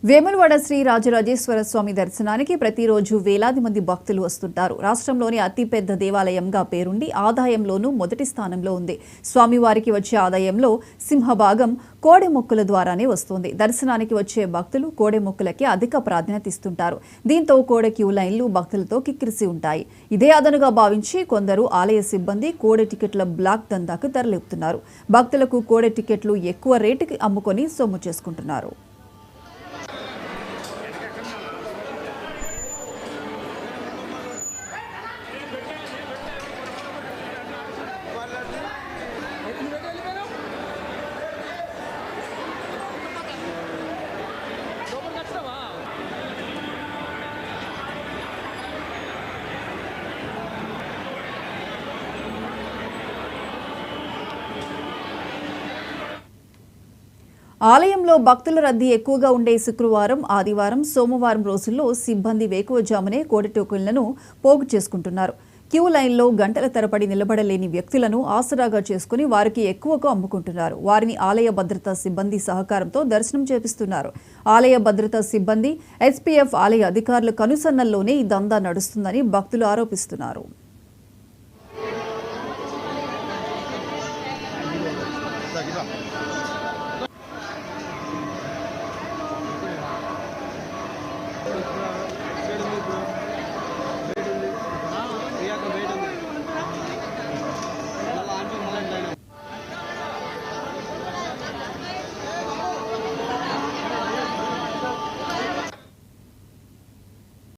వేములవాడ శ్రీ రాజరాజేశ్వర స్వామి దర్శనానికి ప్రతిరోజు వేలాది మంది భక్తులు వస్తుంటారు. రాష్ట్రంలోని అతిపెద్ద దేవాలయంగా పేరుండి ఆదాయంలోనూ మొదటి స్థానంలో ఉంది. స్వామివారికి వచ్చే ఆదాయంలో సింహభాగం కోడెమొక్కుల ద్వారానే వస్తుంది. దర్శనానికి వచ్చే భక్తులు కోడెమొక్కులకి అధిక ప్రాధాన్యత ఇస్తుంటారు. దీంతో కోడె క్యూ లైన్లు భక్తులతో కిక్కిరిసి ఉంటాయి. ఇదే అదనుగా భావించి కొందరు ఆలయ సిబ్బంది కోడె టికెట్ల బ్లాక్ దందాకు తరలిపుతున్నారు. భక్తులకు కోడె టికెట్లు ఎక్కువ రేటుకి అమ్ముకొని సొమ్ము చేసుకుంటున్నారు. ఆలయంలో భక్తుల రద్దీ ఎక్కువగా ఉండే శుక్రవారం, ఆదివారం, సోమవారం రోజుల్లో సిబ్బంది వేకువజామునే కోడె టోకెన్లను పోగు చేసుకుంటున్నారు. క్యూ లైన్లో గంటల తరబడి నిలబడలేని వ్యక్తులను ఆసరాగా చేసుకుని వారికి ఎక్కువగా అమ్ముకుంటున్నారు. వారిని ఆలయ భద్రతా సిబ్బంది సహకారంతో దర్శనం చేపిస్తున్నారు. ఆలయ భద్రతా సిబ్బంది, ఎస్పీఎఫ్ ఆలయ అధికారుల కనుసన్నల్లోనే ఈ దందా నడుస్తుందని భక్తులు ఆరోపిస్తున్నారు.